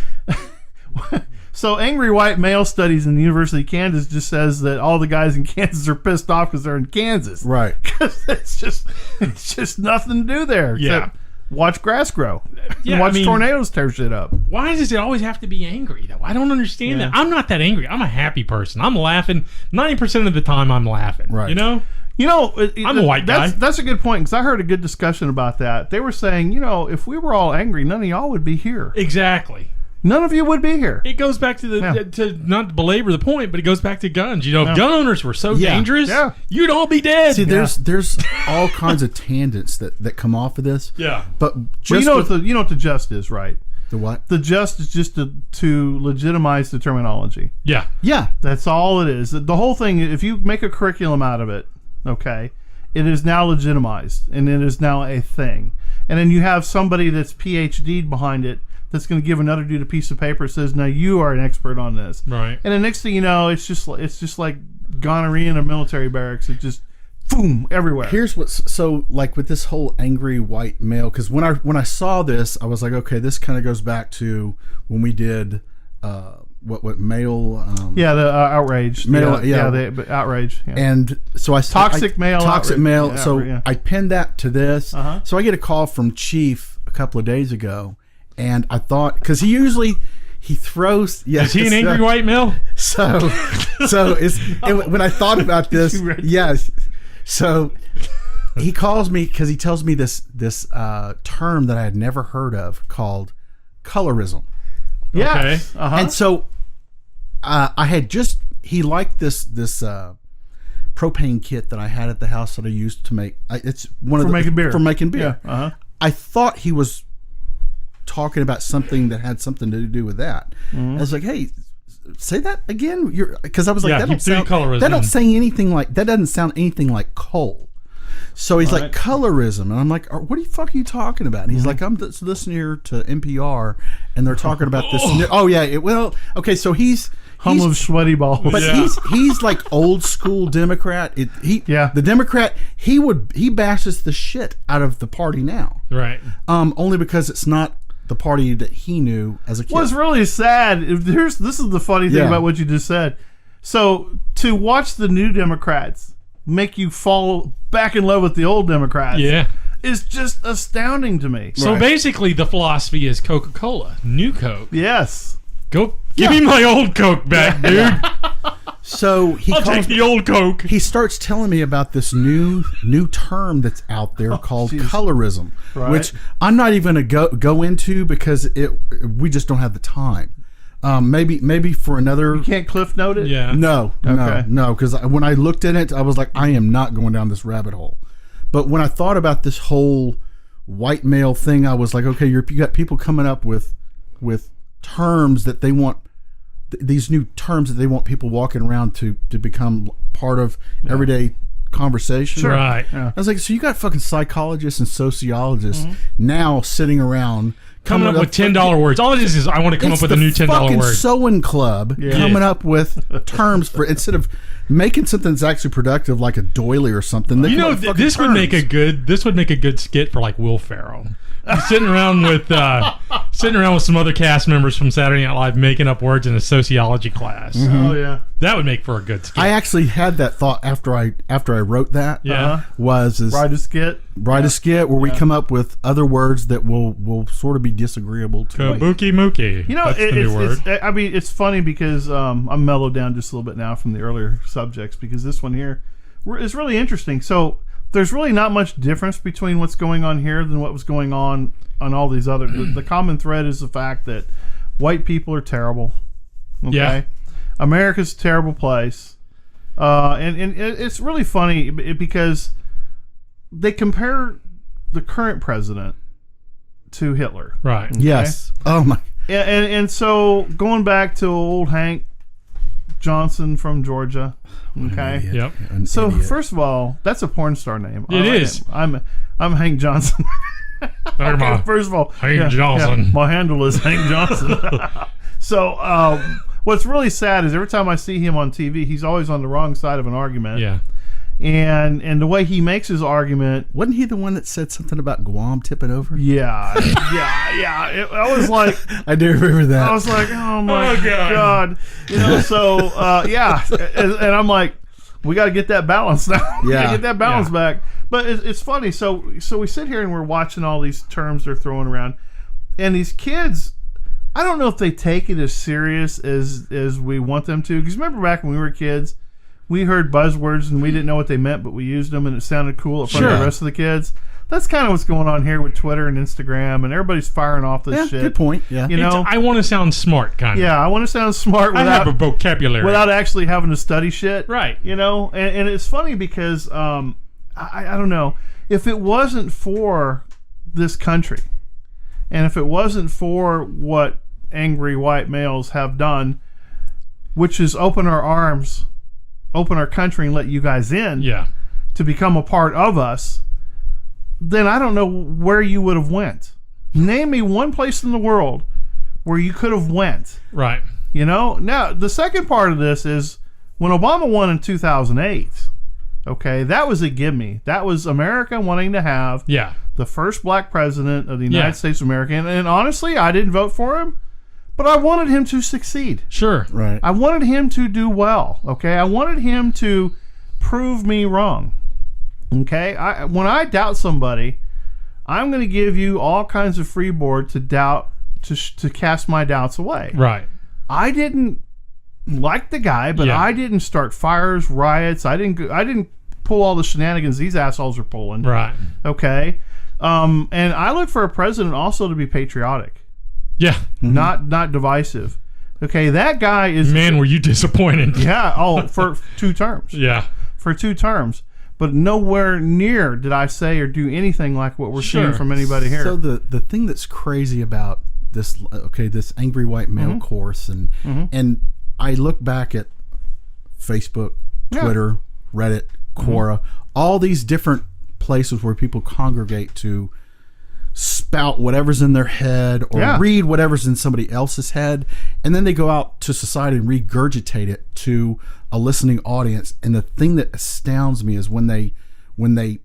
Speaker 1: So Angry White Male Studies in the University of Kansas just says that all the guys in Kansas are pissed off because they're in Kansas.
Speaker 2: Right.
Speaker 1: Because it's just nothing to do there.
Speaker 3: Yeah.
Speaker 1: watch grass grow.
Speaker 3: Yeah,
Speaker 1: And watch
Speaker 3: I mean,
Speaker 1: tornadoes tear shit up.
Speaker 3: Why does it always have to be angry, though? I don't understand
Speaker 1: Yeah.
Speaker 3: that. I'm not that angry. I'm a happy person. I'm laughing. 90% of the time, I'm laughing.
Speaker 2: Right.
Speaker 3: You know?
Speaker 1: You know,
Speaker 3: I'm a white guy.
Speaker 1: That's a good point, because I heard a good discussion about that. They were saying, you know, if we were all angry, none of y'all would be here.
Speaker 3: Exactly.
Speaker 1: None of you would be here.
Speaker 3: It goes back to to not to belabor the point, but it goes back to guns. You know, if gun owners were so dangerous, you'd all be dead.
Speaker 2: See, there's all kinds of tangents that come off of this.
Speaker 3: Yeah.
Speaker 2: But
Speaker 1: Well,
Speaker 2: just
Speaker 1: you know what the just is, right?
Speaker 2: the what?
Speaker 1: The just is just to legitimize the terminology.
Speaker 3: Yeah.
Speaker 2: Yeah.
Speaker 1: That's all it is. The whole thing, if you make a curriculum out of it, okay, it is now legitimized, and it is now a thing. And then you have somebody that's PhD'd behind it that's going to give another dude a piece of paper that says, now you are an expert on this.
Speaker 3: Right.
Speaker 1: And the next thing you know, it's just like gonorrhea in a military barracks. It just, boom, everywhere.
Speaker 2: Here's what's so like with this whole angry white male, because when I saw this, I was like, okay, this kind of goes back to when we did what male
Speaker 1: the outrage.
Speaker 2: Male,
Speaker 1: the outrage. Yeah.
Speaker 2: and so toxic
Speaker 1: male
Speaker 2: outrage.
Speaker 1: Yeah,
Speaker 2: so
Speaker 1: yeah.
Speaker 2: I pinned that to this.
Speaker 1: Uh-huh.
Speaker 2: So I get a call from Chief a couple of days ago, and I thought, because he throws.
Speaker 3: Is he an angry white male?
Speaker 2: So when I thought about this, yes. So he calls me because he tells me this term that I had never heard of called colorism.
Speaker 1: Yes.
Speaker 3: Okay.
Speaker 1: Uh-huh.
Speaker 2: And so I had he liked this propane kit that I had at the house that I used to make. It's one of
Speaker 1: making beer.
Speaker 2: For making beer.
Speaker 1: Yeah. Uh-huh.
Speaker 2: I thought he was talking about something that had something to do with that. I was like, hey, say that again. Because I was like, that don't sound anything like coal. So he's like, colorism, and I'm like, what the fuck are you talking about? And he's like, I'm listening here to NPR, and they're talking about this. So he's
Speaker 1: Home of sweaty balls.
Speaker 2: but he's like old school Democrat. The Democrat, he bashes the shit out of the party now,
Speaker 3: Right.
Speaker 2: only because it's not the party that he knew as a kid.
Speaker 1: What's really sad, this is the funny thing about what you just said. So to watch the new Democrats make you fall back in love with the old Democrats is just astounding to me.
Speaker 3: So basically, the philosophy is Coca-Cola, new Coke.
Speaker 1: Yes.
Speaker 3: Go give me my old Coke back, dude.
Speaker 2: So
Speaker 3: I'll take the old Coke.
Speaker 2: He starts telling me about this new term that's out there called colorism, which I'm not even going to go into because we just don't have the time. Maybe for another.
Speaker 1: You can't cliff note it?
Speaker 3: Yeah.
Speaker 2: No, because when I looked at it, I was like, I am not going down this rabbit hole. But when I thought about this whole white male thing, I was like, okay, you got people coming up with terms that they want, these new terms that they want people walking around to become part of everyday conversation.
Speaker 3: Sure. Right.
Speaker 2: I was like, so you got fucking psychologists and sociologists now sitting around
Speaker 3: coming up with $10 words. All it is I want to come up with a new $10 word.
Speaker 2: Sewing club coming up with terms for, instead of making something that's actually productive like a doily or something.
Speaker 3: You know, this would make a good skit for like Will Ferrell. Sitting around with some other cast members from Saturday Night Live making up words in a sociology class.
Speaker 1: Oh yeah,
Speaker 3: that would make for a good skit.
Speaker 2: I actually had that thought after I wrote that.
Speaker 3: Yeah,
Speaker 1: write a skit
Speaker 2: where we come up with other words that will sort of be disagreeable to
Speaker 3: Kabuki Mookie.
Speaker 1: You know, that's the new word. It's funny because I'm mellowed down just a little bit now from the earlier subjects, because this one here is really interesting. So there's really not much difference between what's going on here than what was going on all these other. The common thread is the fact that white people are terrible. Okay?
Speaker 3: Yeah.
Speaker 1: America's a terrible place. And it's really funny because they compare the current president to Hitler.
Speaker 3: Right.
Speaker 1: Okay?
Speaker 2: Yes. Oh my.
Speaker 1: And so going back to old Hank Johnson from Georgia. Okay.
Speaker 3: Yep.
Speaker 1: So first of all, that's a porn star name.
Speaker 3: It is.
Speaker 1: I'm Hank Johnson. Okay, first of all,
Speaker 3: Hank Johnson.
Speaker 1: My handle is Hank Johnson. So what's really sad is every time I see him on TV, he's always on the wrong side of an argument.
Speaker 3: Yeah.
Speaker 1: And the way he makes his argument,
Speaker 2: wasn't he the one that said something about Guam tipping over?
Speaker 1: Yeah. I was like,
Speaker 2: I do remember that.
Speaker 1: I was like, oh my God. You know, so and I'm like, we got to get that balance now. We got
Speaker 2: Yeah.
Speaker 1: to get that balance back. But it's funny. So we sit here and we're watching all these terms they're throwing around, and these kids, I don't know if they take it as serious as we want them to. Because remember back when we were kids, we heard buzzwords and we didn't know what they meant, but we used them and it sounded cool in front of the rest of the kids. That's kind of what's going on here with Twitter and Instagram, and everybody's firing off this shit.
Speaker 2: Good point. Yeah.
Speaker 1: You know,
Speaker 3: I want to sound smart, kind of.
Speaker 1: yeah, I want to sound smart
Speaker 3: I have a vocabulary.
Speaker 1: without actually having to study shit.
Speaker 3: Right.
Speaker 1: You know, and it's funny because I don't know, if it wasn't for this country, and if it wasn't for what angry white males have done, which is open our arms, open our country, and let you guys in,
Speaker 3: Yeah.
Speaker 1: to become a part of us, then I don't know where you would have went. Name me one place in the world where you could have went.
Speaker 3: Right.
Speaker 1: You know? Now, the second part of this is when Obama won in 2008, okay, that was a gimme. That was America wanting to have
Speaker 3: Yeah.
Speaker 1: the first black president of the United
Speaker 3: Yeah.
Speaker 1: States of America. And honestly, I didn't vote for him, but I wanted him to succeed.
Speaker 3: Sure.
Speaker 2: Right.
Speaker 1: I wanted him to do well, okay? I wanted him to prove me wrong, okay? When I doubt somebody, I'm going to give you all kinds of freeboard to doubt, to cast my doubts away.
Speaker 3: Right.
Speaker 1: I didn't like the guy, but
Speaker 3: Yeah.
Speaker 1: I didn't start fires, riots. I didn't pull all the shenanigans these assholes are pulling.
Speaker 3: Right.
Speaker 1: Okay? And I look for a president also to be patriotic,
Speaker 3: Yeah.
Speaker 1: not divisive. Okay, that guy is...
Speaker 3: Man, were you disappointed?
Speaker 1: Yeah, for 2 terms.
Speaker 3: Yeah.
Speaker 1: For 2 terms. But nowhere near did I say or do anything like what we're seeing
Speaker 3: Sure.
Speaker 1: from anybody here.
Speaker 2: So the thing that's crazy about this, this angry white male course, and I look back at Facebook, Twitter, Reddit, Quora, all these different places where people congregate to spout whatever's in their head or read whatever's in somebody else's head, and then they go out to society and regurgitate it to a listening audience. And the thing that astounds me is when they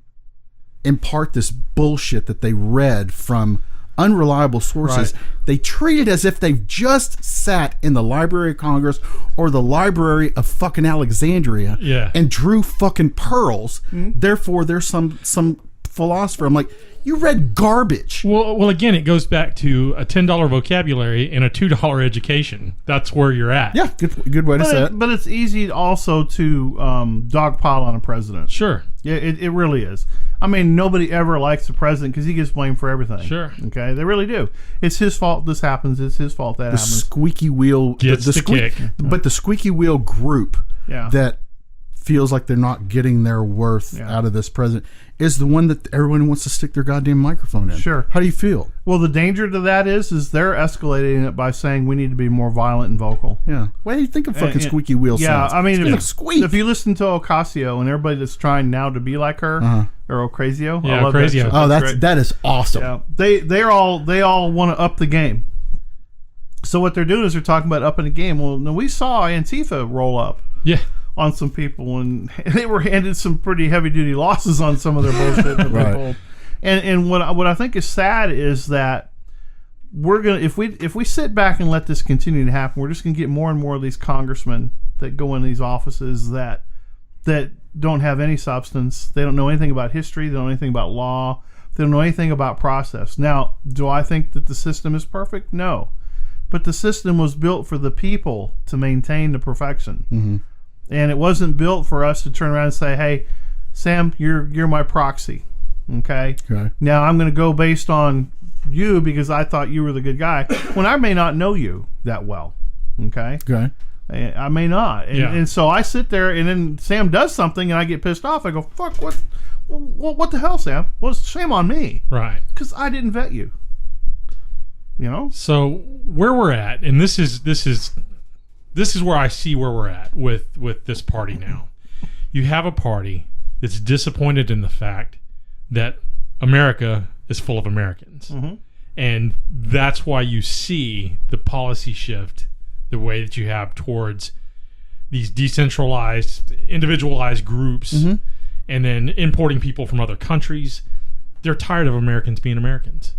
Speaker 2: impart this bullshit that they read from unreliable sources, they treat it as if they've just sat in the Library of Congress or the Library of fucking Alexandria and drew fucking pearls. Therefore, there's some philosopher. I'm like, you read garbage.
Speaker 3: Well, again, it goes back to a $10 vocabulary and a $2 education. That's where you're at.
Speaker 2: Yeah, good way to say it.
Speaker 1: But it's easy also to dogpile on a president.
Speaker 3: Sure.
Speaker 1: Yeah, it really is. I mean, nobody ever likes the president because he gets blamed for everything.
Speaker 3: Sure.
Speaker 1: Okay, they really do. It's his fault this happens. It's his fault that
Speaker 2: The
Speaker 1: happens.
Speaker 2: squeaky wheel
Speaker 3: Gets the kick.
Speaker 2: But the squeaky wheel group that feels like they're not getting their worth out of this president is the one that everyone wants to stick their goddamn microphone in.
Speaker 1: Sure.
Speaker 2: How do you feel?
Speaker 1: Well, the danger to that is they're escalating it by saying we need to be more violent and vocal.
Speaker 2: Yeah. What do you think of fucking squeaky wheel sounds?
Speaker 1: I mean,
Speaker 2: squeak.
Speaker 1: if you listen to O-Crazio and everybody that's trying now to be like her, or O-Crazio,
Speaker 3: Yeah,
Speaker 1: I love that
Speaker 3: O-Crazio.
Speaker 1: shit.
Speaker 2: Oh,
Speaker 1: great.
Speaker 2: that is awesome.
Speaker 1: Yeah, they all want to up the game. So what they're doing is they're talking about upping the game. Well, we saw Antifa roll up
Speaker 3: Yeah.
Speaker 1: on some people, and they were handed some pretty heavy duty losses on some of their bullshit that they pulled. And what I think is sad is that we're gonna if we sit back and let this continue to happen, we're just gonna get more and more of these congressmen that go in these offices that don't have any substance. They don't know anything about history. They don't know anything about law. They don't know anything about process. Now, do I think that the system is perfect? No. But the system was built for the people to maintain the perfection.
Speaker 2: Mm-hmm.
Speaker 1: And it wasn't built for us to turn around and say, hey, Sam, you're my proxy. Okay? Now I'm going to go based on you because I thought you were the good guy when I may not know you that well. Okay? I may not. And so I sit there and then Sam does something and I get pissed off. I go, fuck, what the hell, Sam? Well, shame on me.
Speaker 3: Right.
Speaker 1: Because I didn't vet you. You know?
Speaker 3: So where we're at, and this is where I see where we're at with this party now. You have a party that's disappointed in the fact that America is full of Americans.
Speaker 1: Mm-hmm.
Speaker 3: And that's why you see the policy shift the way that you have towards these decentralized, individualized groups, and then importing people from other countries. They're tired of Americans being Americans.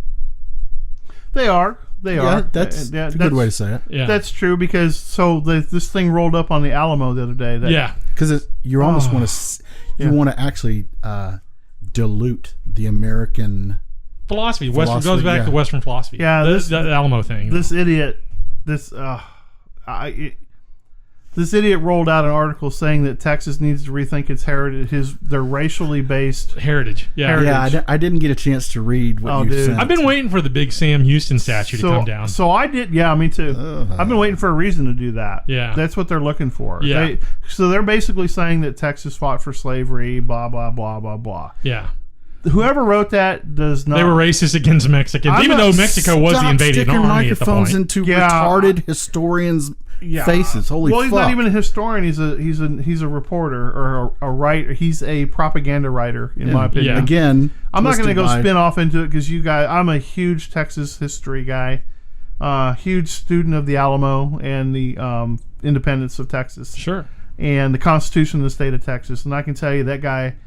Speaker 1: They are.
Speaker 2: That's a good way to say it.
Speaker 3: Yeah.
Speaker 1: That's true because this thing rolled up on the Alamo the other day.
Speaker 2: Because because you almost want to want to actually dilute the American
Speaker 3: philosophy. Western goes back to Western philosophy.
Speaker 1: Yeah,
Speaker 3: the Alamo thing.
Speaker 1: This idiot, this idiot rolled out an article saying that Texas needs to rethink its heritage, their racially based
Speaker 3: heritage.
Speaker 2: Yeah, I didn't get a chance to read what you sent.
Speaker 3: I've been waiting for the big Sam Houston statue to come down.
Speaker 1: So I did. Yeah, me too. I've been waiting for a reason to do that.
Speaker 3: Yeah,
Speaker 1: that's what they're looking for.
Speaker 3: Yeah.
Speaker 1: They're basically saying that Texas fought for slavery. Blah blah blah blah blah.
Speaker 3: Yeah.
Speaker 1: Whoever wrote that does not.
Speaker 3: They were racist against Mexicans, even though Mexico was the invaded army at the point.
Speaker 2: Microphones into retarded historians' faces. Holy fuck!
Speaker 1: Well, he's not even a historian. He's a reporter or a writer. He's a propaganda writer, in my opinion.
Speaker 2: Yeah. Again,
Speaker 1: I'm not going to go spin off into it because you guys. I'm a huge Texas history guy, huge student of the Alamo and the independence of Texas.
Speaker 3: Sure.
Speaker 1: And the Constitution of the state of Texas, and I can tell you that guy.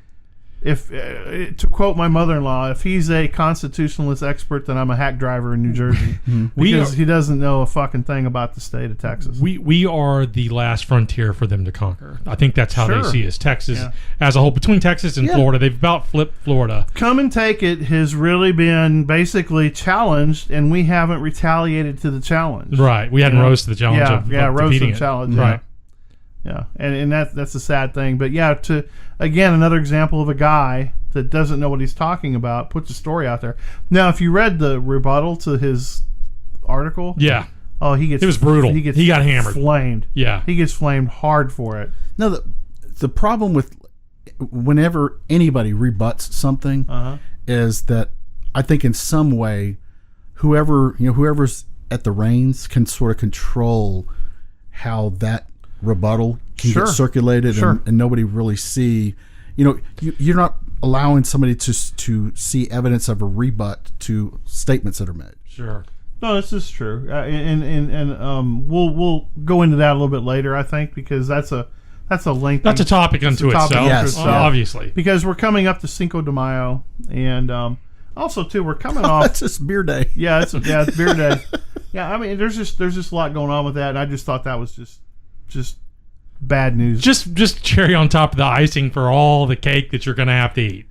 Speaker 1: If to quote my mother-in-law, if he's a constitutionalist expert, then I'm a hack driver in New Jersey because he doesn't know a fucking thing about the state of Texas.
Speaker 3: We are the last frontier for them to conquer. I think that's how they see us. Texas as a whole, between Texas and Florida, they've about flipped Florida.
Speaker 1: Come and Take It has really been basically challenged, and we haven't retaliated to the challenge.
Speaker 3: Right, we hadn't rose to the challenge of
Speaker 1: roasted
Speaker 3: the
Speaker 1: challenge.
Speaker 3: Right.
Speaker 1: Yeah, and that's a sad thing. But yeah, again, another example of a guy that doesn't know what he's talking about, puts a story out there. Now, if you read the rebuttal to his article, it
Speaker 3: was brutal. He got hammered,
Speaker 1: flamed.
Speaker 3: Yeah,
Speaker 1: he gets flamed hard for it.
Speaker 2: No, the problem with whenever anybody rebuts something is that I think in some way, whoever's at the reins can sort of control how that rebuttal can get circulated and nobody really see. You're not allowing somebody to see evidence of a rebut to statements that are made.
Speaker 3: Sure.
Speaker 1: No, this is true, and we'll go into that a little bit later, I think, because that's a lengthy.
Speaker 3: That's a topic unto itself.
Speaker 2: Yes.
Speaker 3: Obviously,
Speaker 1: because we're coming up to Cinco de Mayo, and also too we're coming off.
Speaker 2: It's just beer day.
Speaker 1: Yeah, it's beer day. Yeah, I mean, there's just a lot going on with that, and I just thought that was just bad news.
Speaker 3: Just cherry on top of the icing for all the cake that you're going to have to eat.